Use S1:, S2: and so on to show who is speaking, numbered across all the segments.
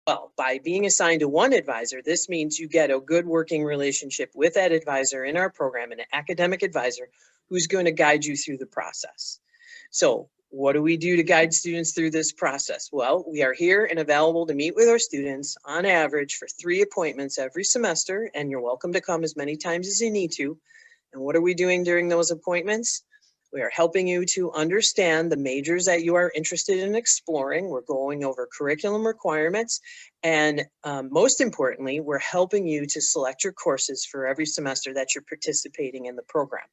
S1: Well, by being assigned to one advisor, this means you get a good working relationship with that advisor in our program, an academic advisor who's going to guide you through the process. So what do we do to guide students through this process? Well, we are here and available to meet with our students on average for 3 appointments every semester, and you're welcome to come as many times as you need to. And what are we doing during those appointments? We are helping you to understand the majors that you are interested in exploring. We're going over curriculum requirements. And most importantly, we're helping you to select your courses for every semester that you're participating in the program.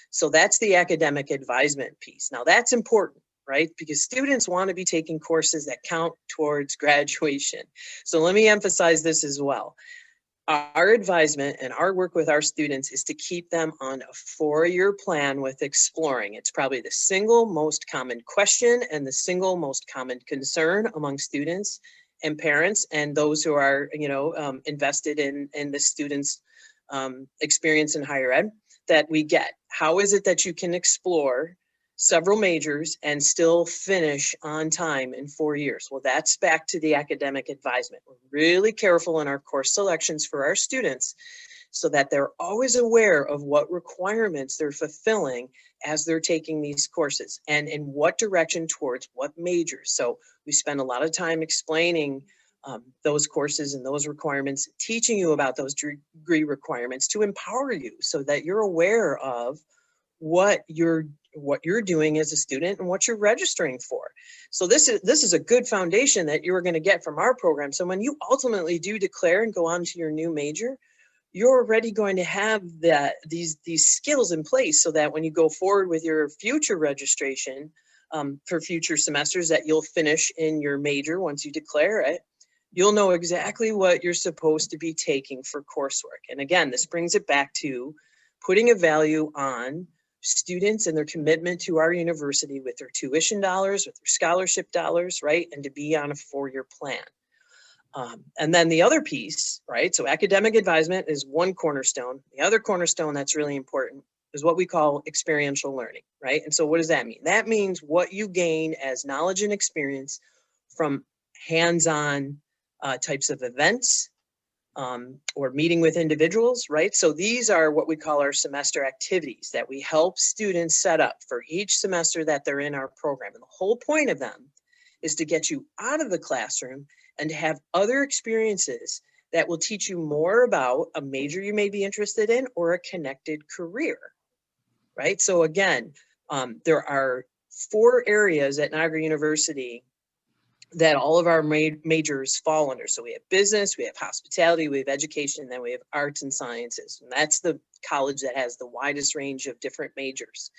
S1: So that's the academic advisement piece. Now that's important, right? Because students want to be taking courses that count towards graduation. So let me emphasize this as well. Our advisement and our work with our students is to keep them on a 4-year plan with exploring. It's probably the single most common question and the single most common concern among students and parents and those who are, invested in the students' experience in higher ed that we get. How is it that you can explore several majors and still finish on time in 4 years? Well, that's back to the academic advisement. We're really careful in our course selections for our students so that they're always aware of what requirements they're fulfilling as they're taking these courses and in what direction towards what majors. So we spend a lot of time explaining those courses and those requirements, teaching you about those degree requirements to empower you so that you're aware of what you're doing as a student and what you're registering for. So this is a good foundation that you're going to get from our program. So when you ultimately do declare and go on to your new major, you're already going to have these skills in place so that when you go forward with your future registration for future semesters that you'll finish in your major once you declare it, you'll know exactly what you're supposed to be taking for coursework. And again, this brings it back to putting a value on students and their commitment to our university with their tuition dollars, with their scholarship dollars, right? And to be on a 4-year plan. And then the other piece, right? So academic advisement is one cornerstone. The other cornerstone that's really important is what we call experiential learning, right? And so what does that mean? That means what you gain as knowledge and experience from hands-on types of events, or meeting with individuals, right? So these are what we call our semester activities that we help students set up for each semester that they're in our program. And the whole point of them is to get you out of the classroom and to have other experiences that will teach you more about a major you may be interested in or a connected career, right? So again, there are 4 areas at Niagara University that all of our majors fall under. So we have business, we have hospitality, we have education, and then we have arts and sciences. And that's the college that has the widest range of different majors.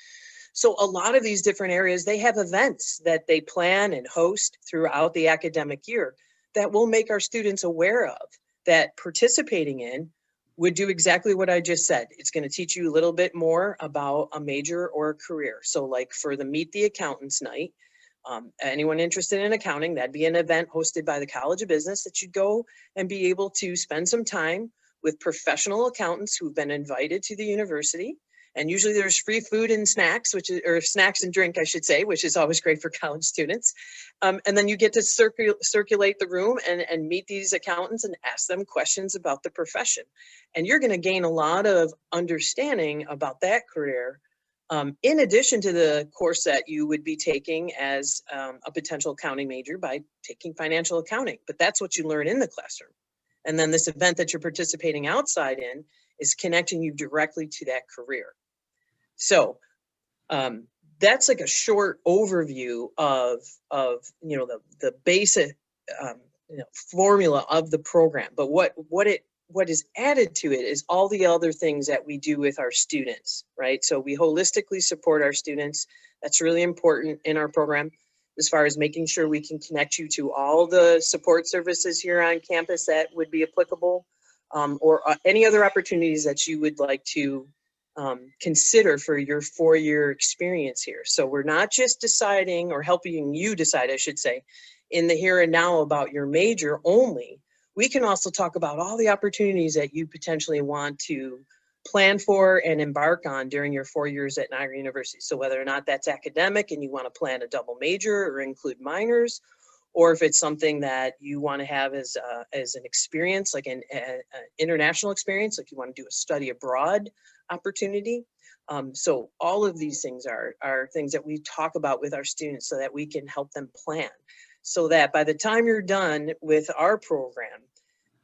S1: So a lot of these different areas, they have events that they plan and host throughout the academic year that will make our students aware of, that participating in would do exactly what I just said. It's going to teach you a little bit more about a major or a career. So like for the Meet the Accountants night, anyone interested in accounting, that'd be an event hosted by the College of Business that you'd go and be able to spend some time with professional accountants who've been invited to the university. And usually there's free food and snacks, or snacks and drink, I should say, which is always great for college students. And then you get to circulate the room and meet these accountants and ask them questions about the profession. And you're going to gain a lot of understanding about that career, in addition to the course that you would be taking as a potential accounting major by taking financial accounting. But that's what you learn in the classroom. And then this event that you're participating outside in is connecting you directly to that career. So that's like a short overview of the basic formula of the program. But what is added to it is all the other things that we do with our students, right? So we holistically support our students. That's really important in our program as far as making sure we can connect you to all the support services here on campus that would be applicable, or any other opportunities that you would like to consider for your 4-year experience here. So we're not just deciding, or helping you decide, I should say, in the here and now about your major only. We can also talk about all the opportunities that you potentially want to plan for and embark on during your 4 years at Niagara University. So whether or not that's academic and you want to plan a double major or include minors, or if it's something that you want to have as an experience, like an international experience, like you want to do a study abroad opportunity. So all of these things are things that we talk about with our students so that we can help them plan, so that by the time you're done with our program,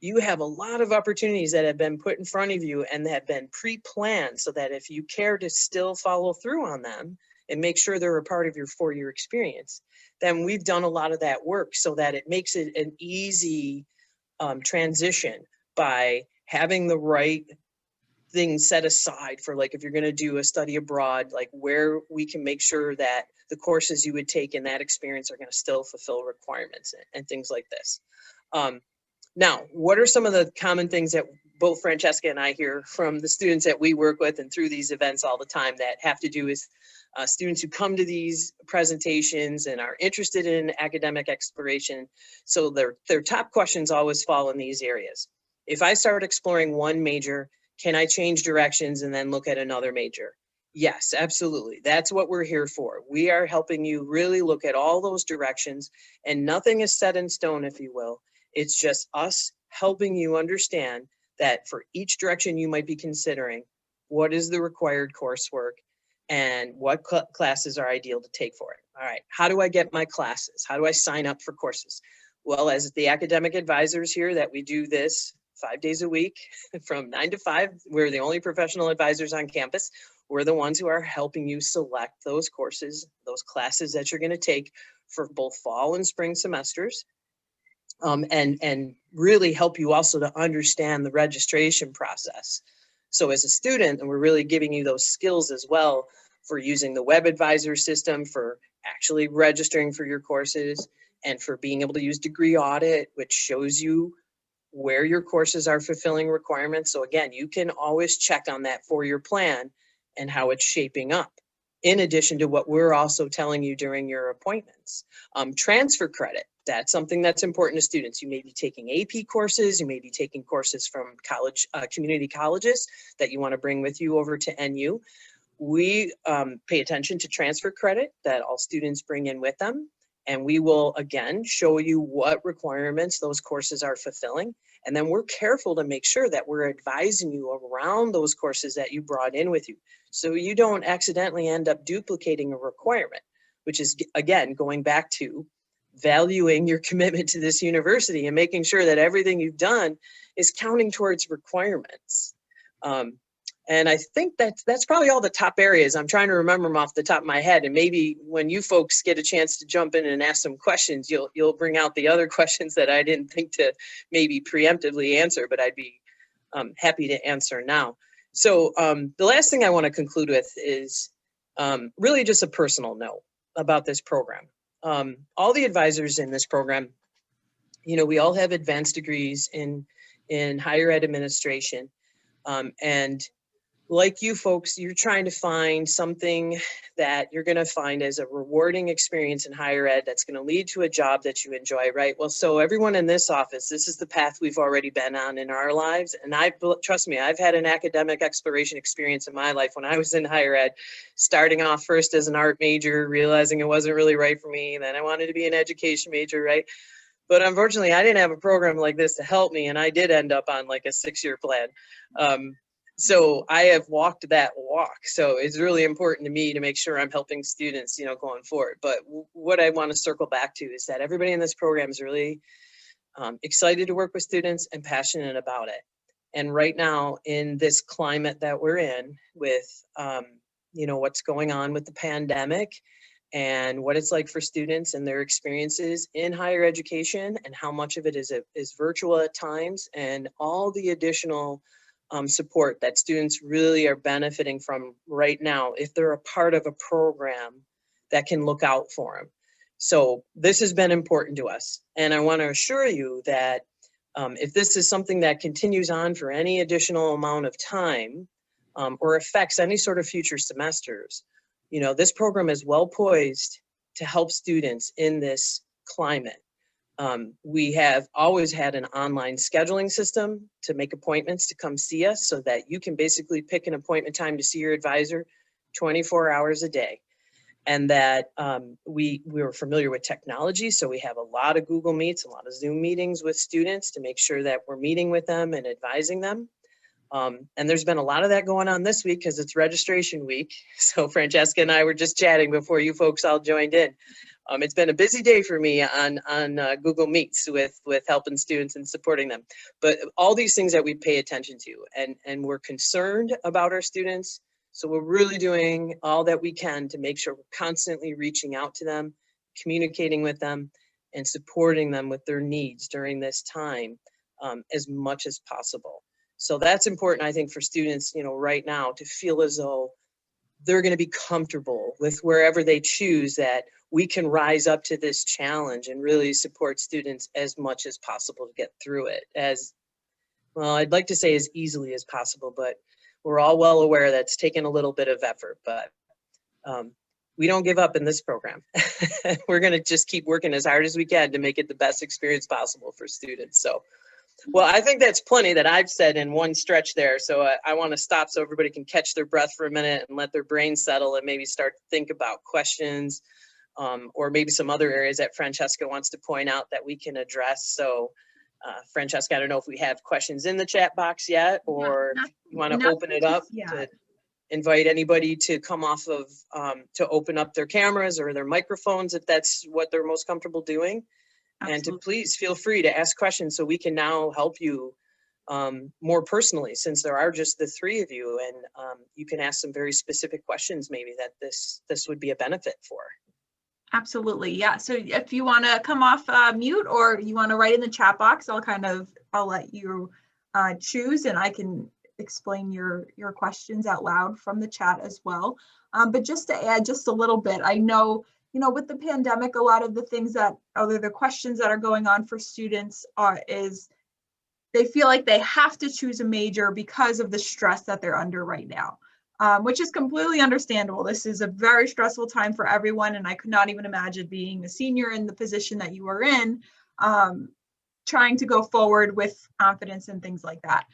S1: you have a lot of opportunities that have been put in front of you and have been pre-planned, so that if you care to still follow through on them and make sure they're a part of your 4-year experience, then we've done a lot of that work so that it makes it an easy transition by having the right things set aside for, like, if you're going to do a study abroad, like where we can make sure that the courses you would take in that experience are going to still fulfill requirements and things like this. Now, what are some of the common things that both Francesca and I hear from the students that we work with and through these events all the time that have to do with students who come to these presentations and are interested in academic exploration? So their top questions always fall in these areas. If I start exploring one major, can I change directions and then look at another major? Yes, absolutely. That's what we're here for. We are helping you really look at all those directions, and nothing is set in stone, if you will. It's just us helping you understand that for each direction you might be considering, what is the required coursework and what classes are ideal to take for it. All right, how do I get my classes? How do I sign up for courses? Well, as the academic advisors here, that we do this 5 days a week from 9 to 5. We're the only professional advisors on campus. We're the ones who are helping you select those courses, those classes that you're going to take for both fall and spring semesters. And really help you also to understand the registration process. So as a student, and we're really giving you those skills as well for using the web advisor system, for actually registering for your courses, and for being able to use Degree Audit, which shows you where your courses are fulfilling requirements. So again, you can always check on that 4-year plan and how it's shaping up, in addition to what we're also telling you during your appointments. Transfer credit, that's something that's important to students. You may be taking AP courses, you may be taking courses from college, community colleges that you want to bring with you over to NU. We pay attention to transfer credit that all students bring in with them. And we will, again, show you what requirements those courses are fulfilling. And then we're careful to make sure that we're advising you around those courses that you brought in with you, so you don't accidentally end up duplicating a requirement, which is, again, going back to valuing your commitment to this university and making sure that everything you've done is counting towards requirements. And I think that's probably all the top areas. I'm trying to remember them off the top of my head. And maybe when you folks get a chance to jump in and ask some questions, you'll bring out the other questions that I didn't think to maybe preemptively answer, but I'd be happy to answer now. So the last thing I want to conclude with is really just a personal note about this program. All the advisors in this program, you know, we all have advanced degrees in higher ed administration. And like you folks, you're trying to find something that you're going to find as a rewarding experience in higher ed that's going to lead to a job that you enjoy, right? Well, so everyone in this office, this is the path we've already been on in our lives. And trust me, I've had an academic exploration experience in my life when I was in higher ed, starting off first as an art major, realizing it wasn't really right for me. Then I wanted to be an education major, right? But unfortunately, I didn't have a program like this to help me. And I did end up on like a 6-year plan. So I have walked that walk. So it's really important to me to make sure I'm helping students, you know, going forward. But what I want to circle back to is that everybody in this program is really excited to work with students and passionate about it. And right now in this climate that we're in with, you know, what's going on with the pandemic and what it's like for students and their experiences in higher education and how much of it is virtual at times, and all the additional support that students really are benefiting from right now if they're a part of a program that can look out for them. So this has been important to us. And I want to assure you that if this is something that continues on for any additional amount of time or affects any sort of future semesters, you know, this program is well poised to help students in this climate. We have always had an online scheduling system to make appointments to come see us, so that you can basically pick an appointment time to see your advisor 24 hours a day. and that we were familiar with technology. So we have a lot of Google Meets, a lot of Zoom meetings with students to make sure that we're meeting with them and advising them. And there's been a lot of that going on this week because it's registration week. So Francesca and I were just chatting before you folks all joined in. It's been a busy day for me on Google Meets with helping students and supporting them. But all these things that we pay attention to, and we're concerned about our students. So we're really doing all that we can to make sure we're constantly reaching out to them, communicating with them, and supporting them with their needs during this time as much as possible. So that's important, I think, for students, right now to feel as though they're going to be comfortable with wherever they choose, that we can rise up to this challenge and really support students as much as possible to get through it. As well, I'd like to say as easily as possible, but we're all well aware that's taken a little bit of effort, but we don't give up in this program. We're going to just keep working as hard as we can to make it the best experience possible for students. So, well, I think that's plenty that I've said in one stretch there. So I want to stop so everybody can catch their breath for a minute and let their brain settle and maybe start to think about questions or maybe some other areas that Francesca wants to point out that we can address. So Francesca, I don't know if we have questions in the chat box yet, or you want to open it up to invite anybody to come off of, to open up their cameras or their microphones if that's what they're most comfortable doing. Absolutely. And to please feel free to ask questions so we can now help you more personally, since there are just the three of you, and you can ask some very specific questions maybe that this would be a benefit for.
S2: Absolutely, yeah. So if you want to come off mute or you want to write in the chat box, I'll let you choose, and I can explain your questions out loud from the chat as well. But just to add just a little bit, I know, with the pandemic, a lot of the things that the questions that are going on for students is they feel like they have to choose a major because of the stress that they're under right now, which is completely understandable. This is a very stressful time for everyone, and I could not even imagine being a senior in the position that you are in, trying to go forward with confidence and things like that.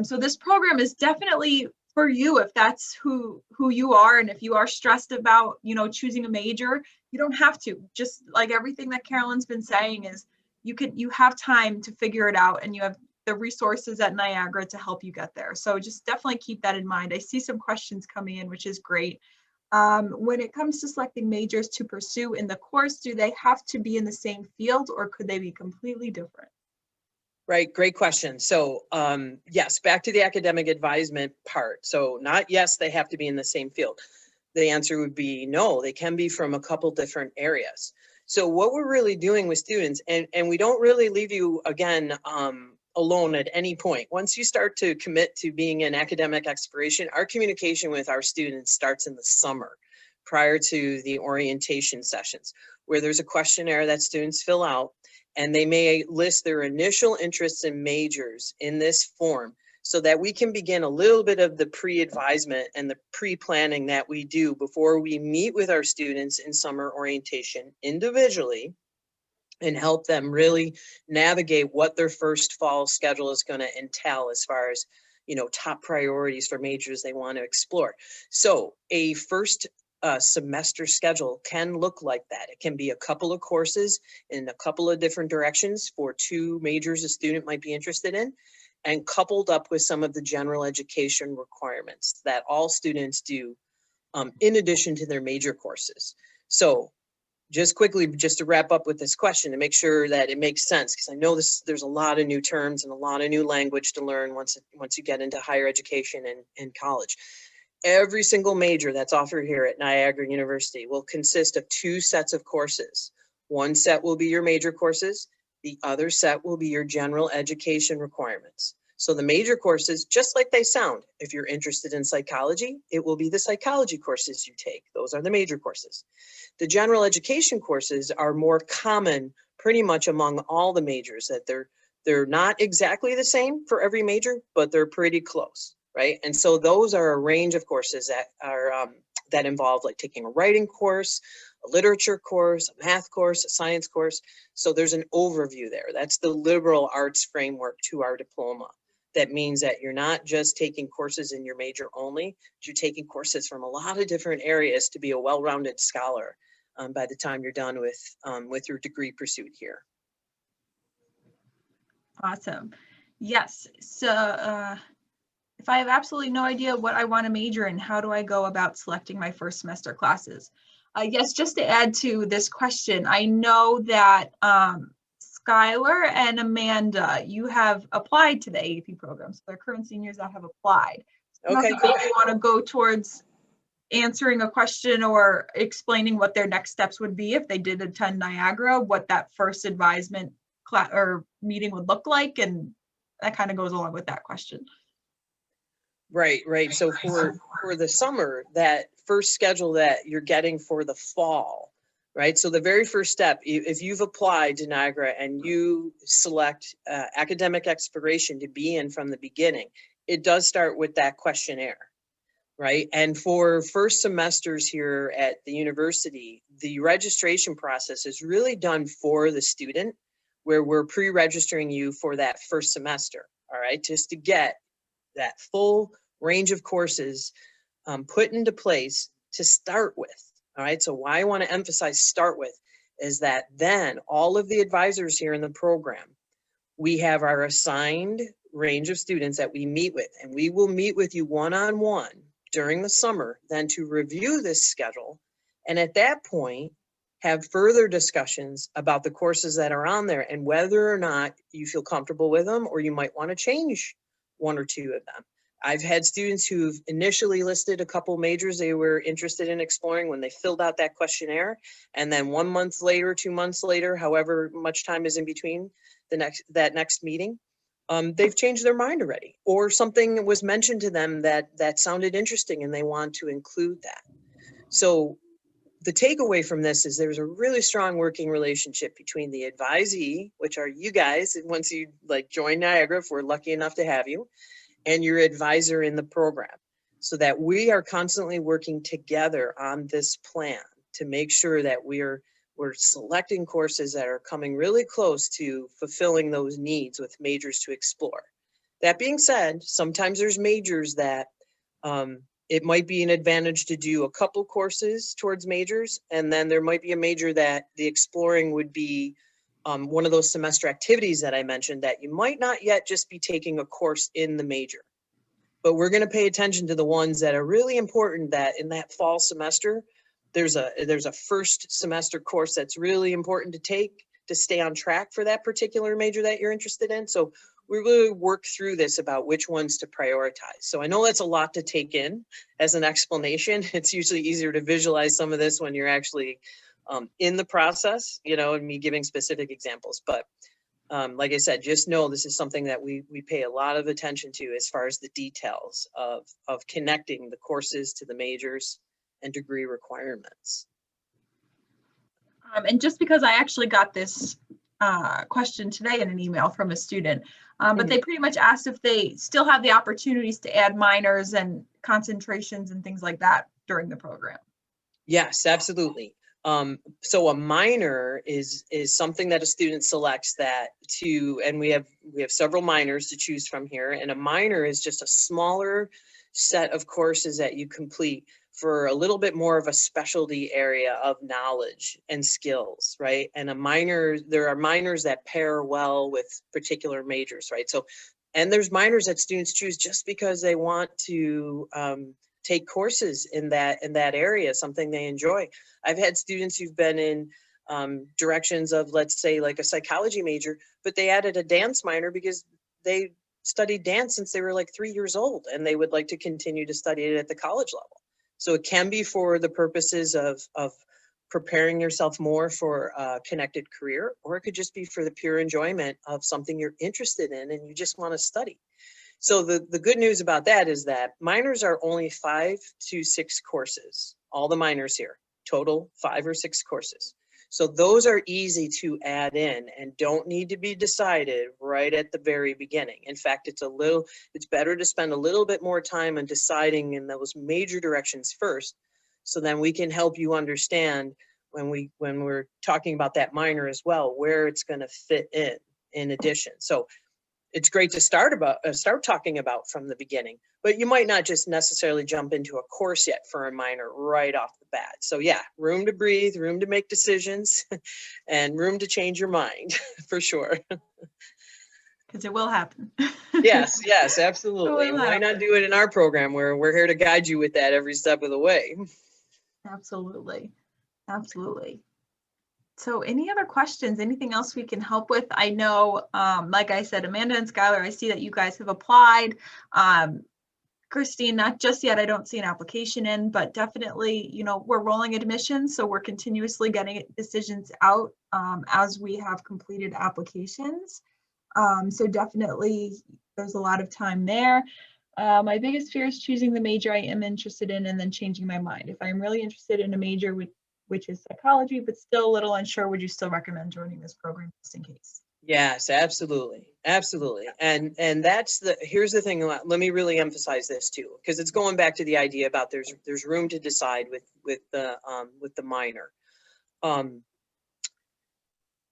S2: So this program is definitely for you if that's who you are, and if you are stressed about choosing a major. You don't have to. Just like everything that Carolyn's been saying is you have time to figure it out, and you have the resources at Niagara to help you get there. So just definitely keep that in mind. I see some questions coming in, which is great. When it comes to selecting majors to pursue in the course, do they have to be in the same field or could they be completely different?
S1: Right, great question. So yes, back to the academic advisement part. So not yes, they have to be in the same field. The answer would be no, they can be from a couple different areas. So what we're really doing with students, and we don't really leave you, again, alone at any point. Once you start to commit to being an academic exploration, our communication with our students starts in the summer prior to the orientation sessions, where there's a questionnaire that students fill out, and they may list their initial interests and majors in this form, so that we can begin a little bit of the pre-advisement and the pre-planning that we do before we meet with our students in summer orientation individually and help them really navigate what their first fall schedule is going to entail as far as, top priorities for majors they want to explore. So a first semester schedule can look like that. It can be a couple of courses in a couple of different directions for 2 majors a student might be interested in, and coupled up with some of the general education requirements that all students do in addition to their major courses. So just quickly, just to wrap up with this question to make sure that it makes sense, because I know there's a lot of new terms and a lot of new language to learn once you get into higher education and college. Every single major that's offered here at Niagara University will consist of 2 sets of courses. One set will be your major courses. The other set will be your general education requirements. So the major courses, just like they sound, if you're interested in psychology, it will be the psychology courses you take. Those are the major courses. The general education courses are more common pretty much among all the majors, that they're not exactly the same for every major, but they're pretty close, right? And so those are a range of courses that are that involve like taking a writing course, a literature course, a math course, a science course. So there's an overview there. That's the liberal arts framework to our diploma. That means that you're not just taking courses in your major only, but you're taking courses from a lot of different areas to be a well-rounded scholar by the time you're done with your degree pursuit here.
S2: Awesome. Yes. So if I have absolutely no idea what I want to major in, how do I go about selecting my first semester classes? Yes, just to add to this question, I know that Skylar and Amanda, you have applied to the AAP program. So they're current seniors that have applied. So
S1: Okay,
S2: if you want to go towards answering a question or explaining what their next steps would be if they did attend Niagara, what that first advisement class or meeting would look like, and that kind of goes along with that question.
S1: Right. So for the summer, that first schedule that you're getting for the fall, right? So the very first step, if you've applied to Niagara and you select academic exploration to be in from the beginning, it does start with that questionnaire, right? And for first semesters here at the university, the registration process is really done for the student, where we're pre-registering you for that first semester, all right? Just to get that full range of courses put into place to start with. All right, so why I want to emphasize start with is that then all of the advisors here in the program, we have our assigned range of students that we meet with, and we will meet with you one-on-one during the summer then to review this schedule. And at that point, have further discussions about the courses that are on there and whether or not you feel comfortable with them, or you might want to change one or two of them. I've had students who've initially listed a couple majors they were interested in exploring when they filled out that questionnaire. And then 1 month later, 2 months later, however much time is in between that next meeting, they've changed their mind already, or something was mentioned to them that sounded interesting and they want to include that. So the takeaway from this is there's a really strong working relationship between the advisee, which are you guys, once you join Niagara, if we're lucky enough to have you, and your advisor in the program, so that we are constantly working together on this plan to make sure that we're selecting courses that are coming really close to fulfilling those needs with majors to explore. That being said, sometimes there's majors that it might be an advantage to do a couple courses towards majors, and then there might be a major that the exploring would be one of those semester activities that I mentioned that you might not yet just be taking a course in the major. But we're going to pay attention to the ones that are really important, that in that fall semester, there's a first semester course that's really important to take to stay on track for that particular major that you're interested in. So we really work through this about which ones to prioritize. So I know that's a lot to take in as an explanation. It's usually easier to visualize some of this when you're actually in the process, and me giving specific examples. But like I said, just know this is something that we pay a lot of attention to as far as the details of connecting the courses to the majors and degree requirements.
S2: And just because I actually got this question today in an email from a student, but they pretty much asked if they still have the opportunities to add minors and concentrations and things like that during the program.
S1: Yes, absolutely. So a minor is something that a student selects and we have several minors to choose from here. And a minor is just a smaller set of courses that you complete for a little bit more of a specialty area of knowledge and skills, right? And there are minors that pair well with particular majors, right? So, and there's minors that students choose just because they want to take courses in that area, something they enjoy. I've had students who've been in directions of, let's say, like a psychology major, but they added a dance minor because they studied dance since they were like 3 years old, and they would like to continue to study it at the college level. So it can be for the purposes of preparing yourself more for a connected career, or it could just be for the pure enjoyment of something you're interested in and you just want to study. So the good news about that is that minors are only 5 to 6 courses, all the minors here, total 5 or 6 courses. So those are easy to add in and don't need to be decided right at the very beginning. In fact, it's better to spend a little bit more time on deciding in those major directions first, so then we can help you understand when we're talking about that minor as well, where it's going to fit in addition. So it's great to start talking about from the beginning, but you might not just necessarily jump into a course yet for a minor right off the bat. So yeah, room to breathe, room to make decisions, and room to change your mind for sure.
S2: Because it will happen.
S1: Yes, absolutely.
S2: will
S1: Why not
S2: happen.
S1: do it in our program where we're here to guide you with that every step of the way?
S2: Absolutely. Absolutely. So any other questions, anything else we can help with? I know, like I said, Amanda and Skylar, I see that you guys have applied. Christine, not just yet, I don't see an application in, but definitely, you know, we're rolling admissions, so we're continuously getting decisions out as we have completed applications. So definitely there's a lot of time there. My biggest fear is choosing the major I am interested in and then changing my mind. If I'm really interested in a major which is psychology, but still a little unsure, would you still recommend joining this program just in case?
S1: Yes, absolutely. Absolutely. And here's the thing, let me really emphasize this too, because it's going back to the idea about there's room to decide with the minor.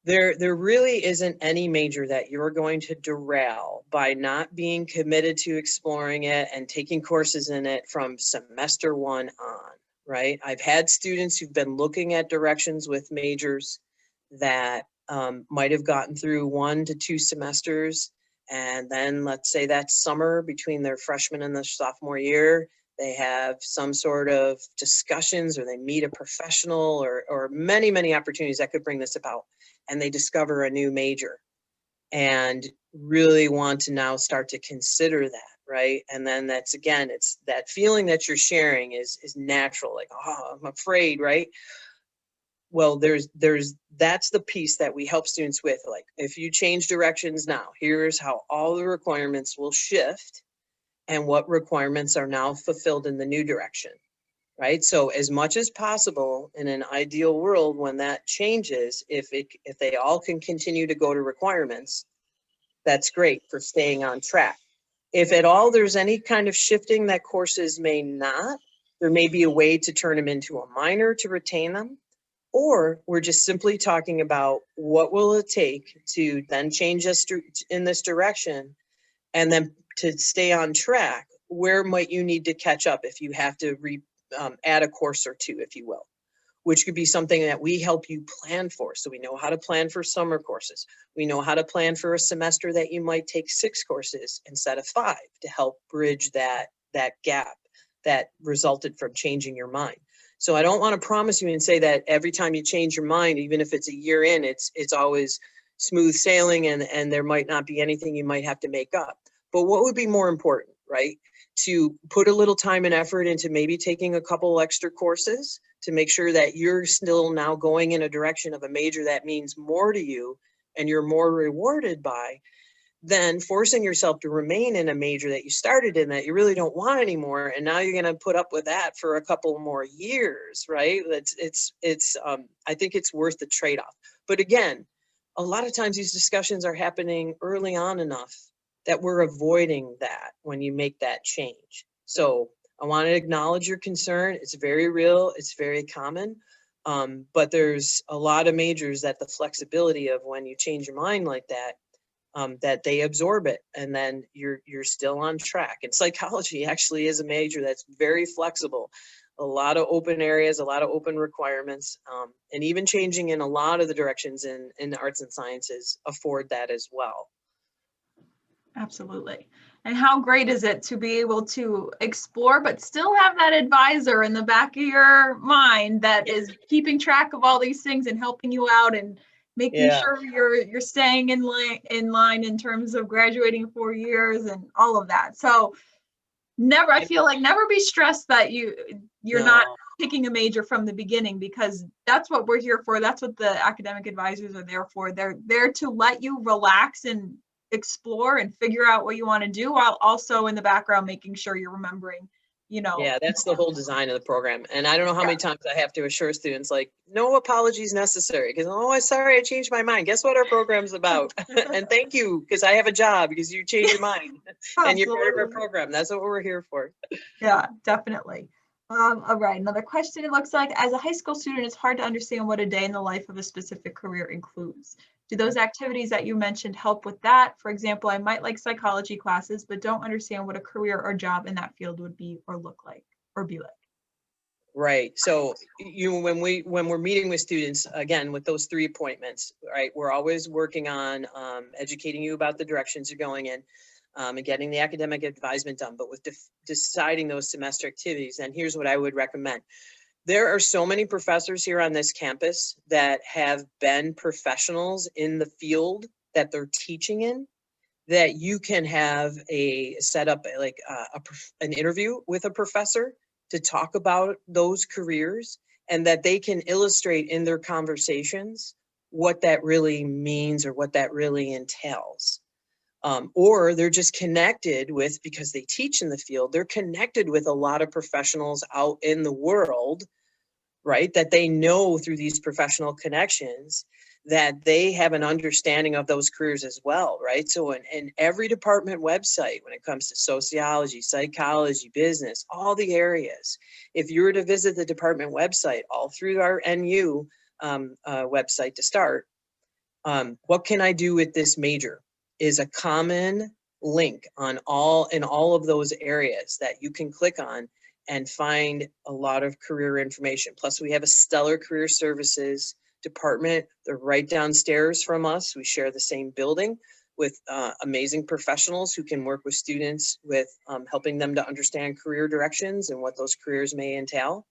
S1: There really isn't any major that you're going to derail by not being committed to exploring it and taking courses in it from semester 1 on, right? I've had students who've been looking at directions with majors that might have gotten through 1 to 2 semesters. And then let's say that summer between their freshman and their sophomore year, they have some sort of discussions or they meet a professional or many, many opportunities that could bring this about. And they discover a new major and really want to now start to consider that, right? And then that's, again, it's that feeling that you're sharing is natural, like, oh, I'm afraid, right? Well, that's the piece that we help students with. Like, if you change directions now, here's how all the requirements will shift and what requirements are now fulfilled in the new direction, right? So as much as possible in an ideal world, when that changes, if they all can continue to go to requirements, that's great for staying on track. If at all there's any kind of shifting that courses may not, there may be a way to turn them into a minor to retain them. Or we're just simply talking about what will it take to then change us in this direction, and then to stay on track, where might you need to catch up if you have to add a course or two, if you will, which could be something that we help you plan for. So we know how to plan for summer courses. We know how to plan for a semester that you might take 6 courses instead of 5 to help bridge that gap that resulted from changing your mind. So I don't want to promise you and say that every time you change your mind, even if it's a year in, it's always smooth sailing and there might not be anything you might have to make up. But what would be more important, right? To put a little time and effort into maybe taking a couple extra courses to make sure that you're still now going in a direction of a major that means more to you and you're more rewarded by, than forcing yourself to remain in a major that you started in that you really don't want anymore, and now you're going to put up with that for a couple more years, right? I think it's worth the trade-off. But again, a lot of times these discussions are happening early on enough that we're avoiding that when you make that change. So I want to acknowledge your concern. It's very real. It's very common. But there's a lot of majors that the flexibility of when you change your mind like that, that they absorb it and then you're still on track. And psychology actually is a major that's very flexible. A lot of open areas, a lot of open requirements, and even changing in a lot of the directions in the arts and sciences afford that as well.
S2: Absolutely. And how great is it to be able to explore, but still have that advisor in the back of your mind that is keeping track of all these things and helping you out and making sure you're staying in line in terms of graduating 4 years and all of that. So I feel like never be stressed that you're not picking a major from the beginning, because that's what we're here for. That's what the academic advisors are there for. They're there to let you relax and explore and figure out what you want to do, while also in the background making sure you're remembering,
S1: Yeah, that's the whole design of the program. And I don't know how many times I have to assure students, like, no apologies necessary, because, oh, I'm sorry, I changed my mind. Guess what our program's about? And thank you, because I have a job, because you changed your mind and you're part of our program. That's what we're here for.
S2: Yeah, definitely. All right, another question. It looks like, as a high school student, it's hard to understand what a day in the life of a specific career includes. Do those activities that you mentioned help with that? For example, I might like psychology classes, but don't understand what a career or job in that field would be or look like or be like.
S1: Right. So when we're meeting with students, again, with those 3 appointments, right, we're always working on educating you about the directions you're going in, and getting the academic advisement done. But with deciding those semester activities, and here's what I would recommend. There are so many professors here on this campus that have been professionals in the field that they're teaching in, that you can have set up like an interview with a professor to talk about those careers, and that they can illustrate in their conversations what that really means or what that really entails. Or they're just connected with, because they teach in the field, they're connected with a lot of professionals out in the world, right? That they know through these professional connections, that they have an understanding of those careers as well, right? So in every department website, when it comes to sociology, psychology, business, all the areas, if you were to visit the department website, all through our NU website to start, what can I do with this major is a common link in all of those areas that you can click on and find a lot of career information. Plus, we have a stellar career services department. They're right downstairs from us. We share the same building with amazing professionals who can work with students with helping them to understand career directions and what those careers may entail.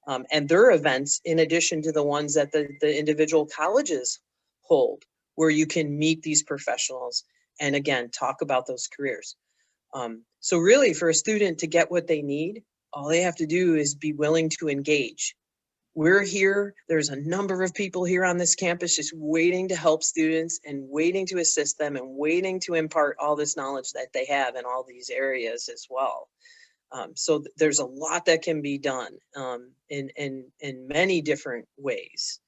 S1: And their events, in addition to the ones that the individual colleges hold, where you can meet these professionals and again, talk about those careers. So really, for a student to get what they need, all they have to do is be willing to engage. We're here. There's a number of people here on this campus just waiting to help students and waiting to assist them and waiting to impart all this knowledge that they have in all these areas as well. So there's a lot that can be done in many different ways.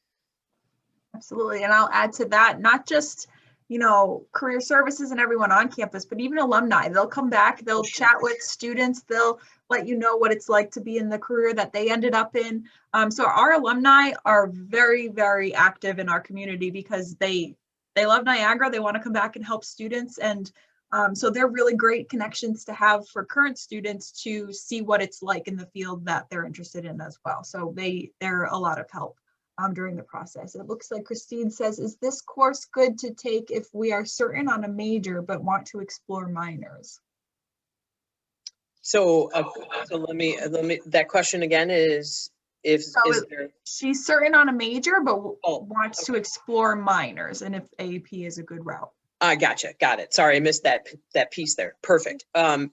S2: Absolutely. And I'll add to that, not just, you know, career services and everyone on campus, but even alumni. They'll come back, they'll chat with students, they'll let you know what it's like to be in the career that they ended up in. So our alumni are very, very active in our community because they love Niagara. They want to come back and help students. And so they're really great connections to have for current students to see what it's like in the field that they're interested in as well. So they're a lot of help during the process. It looks like Christine says, is this course good to take if we are certain on a major but want to explore minors?
S1: So let me that question again is
S2: she's certain on a major but wants to explore minors, and if AAP is a good route.
S1: I gotcha. Got it. Sorry, I missed that piece there. Perfect.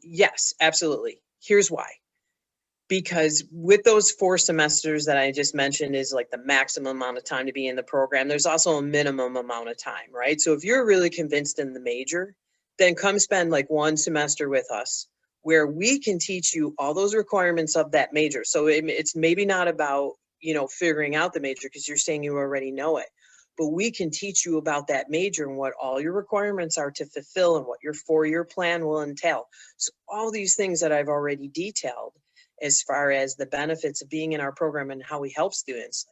S1: Yes, absolutely. Here's why. Because with those 4 semesters that I just mentioned is like the maximum amount of time to be in the program, there's also a minimum amount of time, right? So if you're really convinced in the major, then come spend like 1 semester with us where we can teach you all those requirements of that major. So it's maybe not about, you know, figuring out the major because you're saying you already know it, but we can teach you about that major and what all your requirements are to fulfill and what your 4-year plan will entail. So all these things that I've already detailed as far as the benefits of being in our program and how we help students,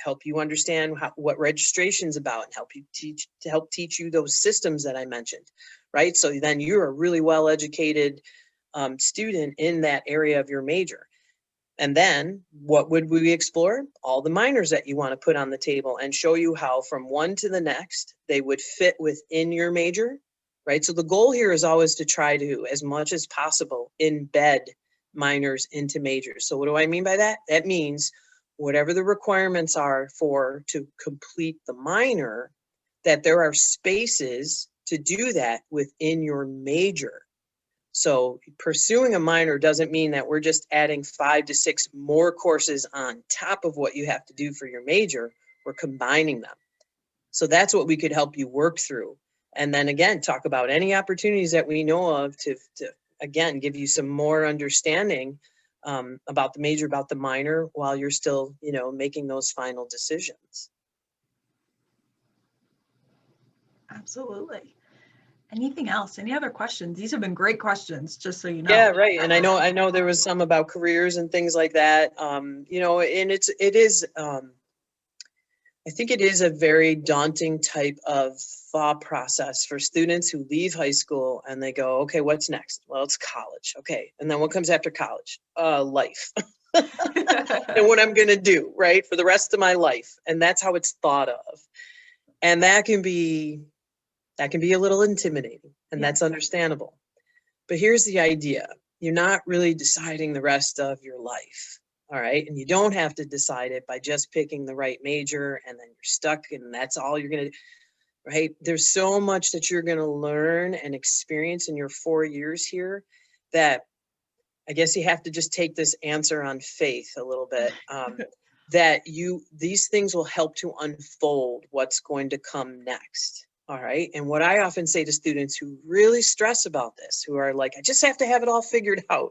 S1: help you understand what registration is about and help teach you those systems that I mentioned, right? So then you're a really well-educated student in that area of your major. And then what would we explore? All the minors that you want to put on the table and show you how from one to the next, they would fit within your major, right? So the goal here is always to try to, as much as possible, embed minors into majors. So what do I mean by that? That means whatever the requirements are to complete the minor, that there are spaces to do that within your major. So pursuing a minor doesn't mean that we're just adding 5 to 6 more courses on top of what you have to do for your major. We're combining them. So that's what we could help you work through. And then again, talk about any opportunities that we know of to again, give you some more understanding about the major, about the minor, while you're still, you know, making those final decisions.
S2: Absolutely. Anything else? Any other questions? These have been great questions, just so you know.
S1: Yeah, right. And I know there was some about careers and things like that. You know, and it is, I I think it is a very daunting type of thought process for students who leave high school and they go, okay, what's next? Well, it's college. Okay. And then what comes after college? Life. And what I'm going to do, right, for the rest of my life. And that's how it's thought of. And that can be a little intimidating, and that's understandable. But here's the idea. You're not really deciding the rest of your life. All right. And you don't have to decide it by just picking the right major and then you're stuck and that's all you're going to do. Right. There's so much that you're going to learn and experience in your 4 years here that I guess you have to just take this answer on faith a little bit. That these things will help to unfold what's going to come next. All right. And what I often say to students who really stress about this, who are like, I just have to have it all figured out.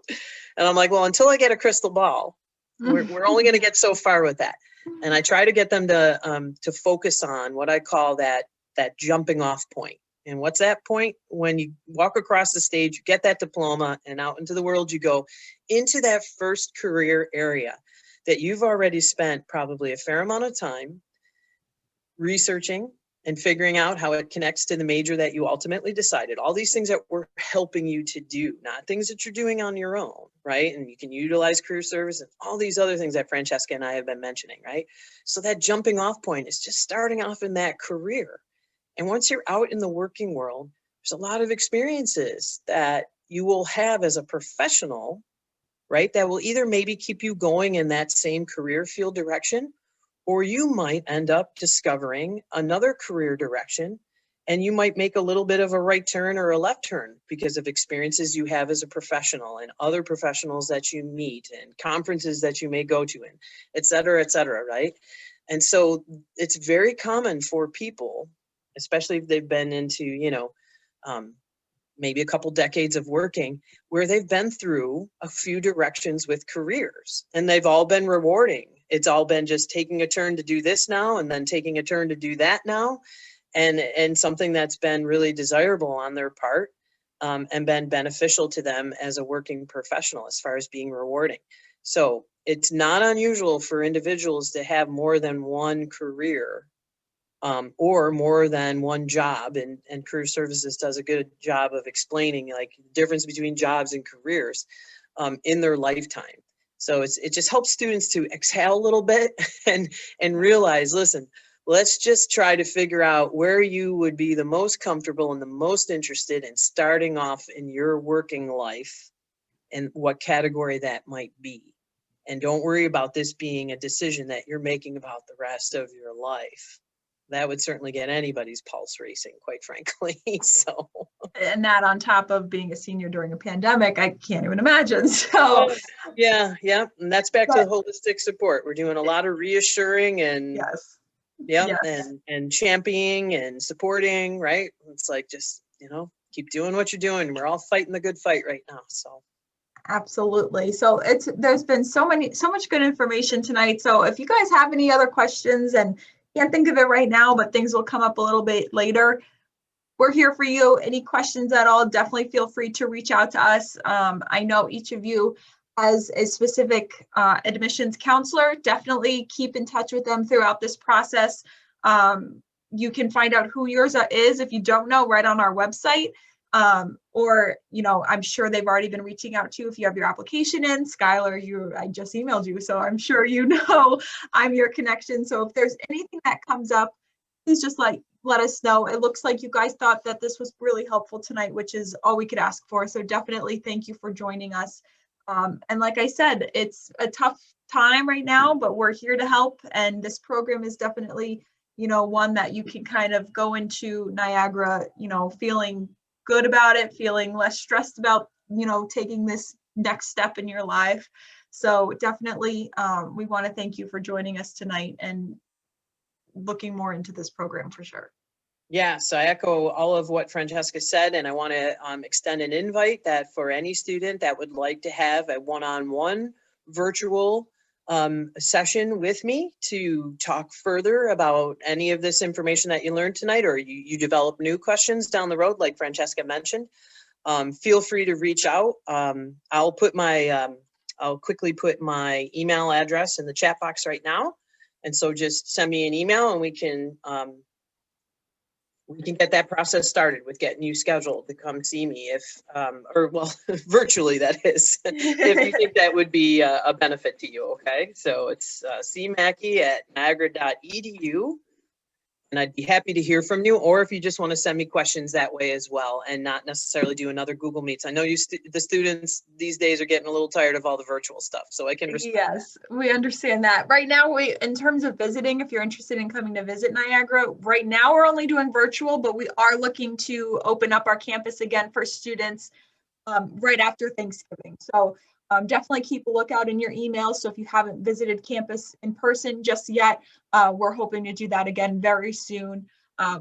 S1: And I'm like, well, until I get a crystal ball, we're only going to get so far with that. And I try to get them to focus on what I call that jumping off point. And what's that point? When you walk across the stage, you get that diploma, and out into the world you go, into that first career area that you've already spent probably a fair amount of time researching and figuring out how it connects to the major that you ultimately decided. All these things that we're helping you to do, not things that you're doing on your own, right? And you can utilize career service and all these other things that Francesca and I have been mentioning, right? So that jumping off point is just starting off in that career. And once you're out in the working world, there's a lot of experiences that you will have as a professional, right? That will either maybe keep you going in that same career field direction, or you might end up discovering another career direction and you might make a little bit of a right turn or a left turn because of experiences you have as a professional and other professionals that you meet and conferences that you may go to and et cetera, right? And so it's very common for people, especially if they've been into, maybe a couple decades of working, where they've been through a few directions with careers and they've all been rewarding. It's all been just taking a turn to do this now and then taking a turn to do that now, and something that's been really desirable on their part, and been beneficial to them as a working professional as far as being rewarding. So it's not unusual for individuals to have more than one career, or more than one job, and career services does a good job of explaining like the difference between jobs and careers in their lifetime. So it just helps students to exhale a little bit and realize, listen, let's just try to figure out where you would be the most comfortable and the most interested in starting off in your working life and what category that might be. And don't worry about this being a decision that you're making about the rest of your life. That would certainly get anybody's pulse racing, quite frankly. So,
S2: and that on top of being a senior during a pandemic, I can't even imagine. So
S1: yeah. And that's back to holistic support. We're doing a lot of reassuring and and championing and supporting, right? It's like, just, keep doing what you're doing. We're all fighting the good fight right now. So
S2: absolutely. So there's been so much good information tonight. So if you guys have any other questions and can't think of it right now, but things will come up a little bit later, we're here for you. Any questions at all, definitely feel free to reach out to us. I know each of you has a specific admissions counselor. Definitely keep in touch with them throughout this process. You can find out who yours is if you don't know, right on our website. Or, I'm sure they've already been reaching out to you if you have your application in. Skylar, I just emailed you, so I'm sure I'm your connection. So if there's anything that comes up, please just let us know. It looks like you guys thought that this was really helpful tonight, which is all we could ask for. So definitely thank you for joining us. And like I said, it's a tough time right now, but we're here to help. And this program is definitely, one that you can kind of go into Niagara, feeling good about it, feeling less stressed about, taking this next step in your life. So definitely, we want to thank you for joining us tonight and looking more into this program for sure.
S1: Yeah, so I echo all of what Francesca said, and I want to extend an invite that for any student that would like to have a one-on-one virtual session with me to talk further about any of this information that you learned tonight, or you develop new questions down the road, like Francesca mentioned, feel free to reach out. I'll quickly put my email address in the chat box right now. And so just send me an email and we can get that process started with getting you scheduled to come see me if, or well, virtually that is, if you think that would be a benefit to you, okay? So it's cmackey@niagara.edu. And I'd be happy to hear from you, or if you just want to send me questions that way as well and not necessarily do another Google Meets. I know the students these days are getting a little tired of all the virtual stuff, so I can respect
S2: Yes, we understand that. Right now, in terms of visiting, if you're interested in coming to visit Niagara, right now we're only doing virtual, but we are looking to open up our campus again for students right after Thanksgiving. So definitely keep a lookout in your emails. So if you haven't visited campus in person just yet, we're hoping to do that again very soon.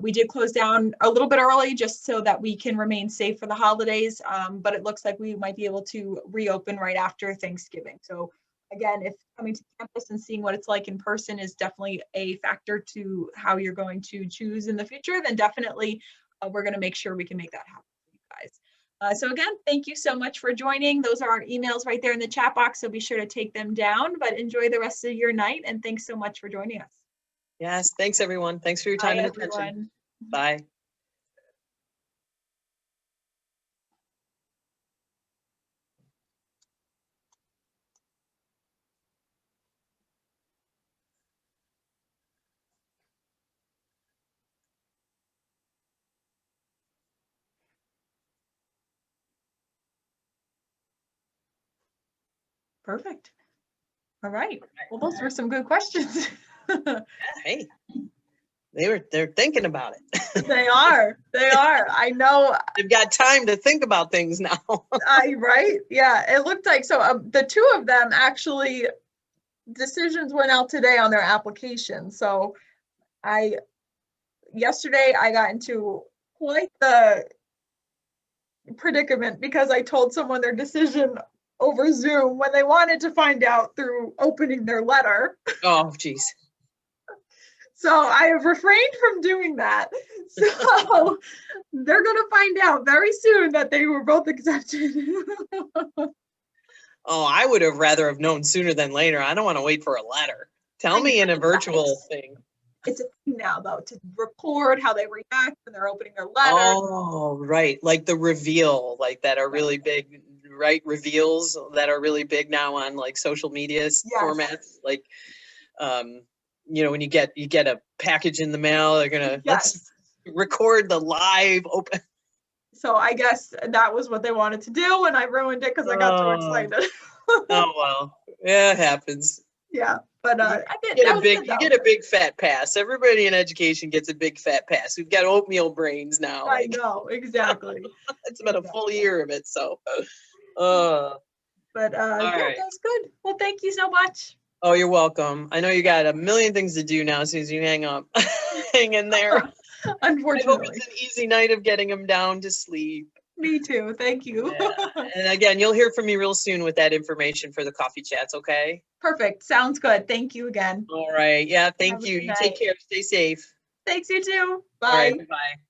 S2: We did close down a little bit early just so that we can remain safe for the holidays, but it looks like we might be able to reopen right after Thanksgiving. So again, if coming to campus and seeing what it's like in person is definitely a factor to how you're going to choose in the future, then definitely we're going to make sure we can make that happen for you guys. So again, thank you so much for joining. Those are our emails right there in the chat box, so be sure to take them down, but enjoy the rest of your night, and thanks so much for joining us.
S1: Yes, thanks everyone. Thanks for your time
S2: Bye,
S1: and attention.
S2: everyone.
S1: Bye.
S2: Perfect. All right. Well, those were some good questions.
S1: Hey, they're thinking about it.
S2: They are. They are. I know.
S1: They've got time to think about things now.
S2: Right? Yeah. It looked like so. The two of them actually decisions went out today on their application. So yesterday I got into quite the predicament because I told someone their decision over Zoom when they wanted to find out through opening their letter.
S1: Oh, geez.
S2: So I have refrained from doing that. So they're going to find out very soon that they were both accepted.
S1: Oh, I would have rather have known sooner than later. I don't want to wait for a letter. Tell me in a virtual thing.
S2: It's a thing now, though, to record how they react when they're opening their letter.
S1: Oh, right. Like the reveal, like that are really big, right? Reveals that are really big now on like social media formats. Like, when you get a package in the mail, they're gonna let's record the live open.
S2: So I guess that was what they wanted to do, and I ruined it because I got too excited.
S1: Oh well, yeah, it happens.
S2: Yeah, but
S1: you get a big fat pass. Everybody in education gets a big fat pass. We've got oatmeal brains now.
S2: I know, exactly.
S1: It's been a full year of it, so.
S2: But yeah, that's good. Well, thank you so much.
S1: Oh, you're welcome. I know you got a million things to do now as soon as you hang up. Hang in there.
S2: Unfortunately.
S1: I hope it's an easy night of getting them down to sleep.
S2: Me too. Thank you.
S1: Yeah. And again, you'll hear from me real soon with that information for the coffee chats, okay?
S2: Perfect. Sounds good. Thank you again.
S1: All right. Yeah, thank you. You take care. Stay safe.
S2: Thanks, you too. Bye.
S1: All right. Bye-bye.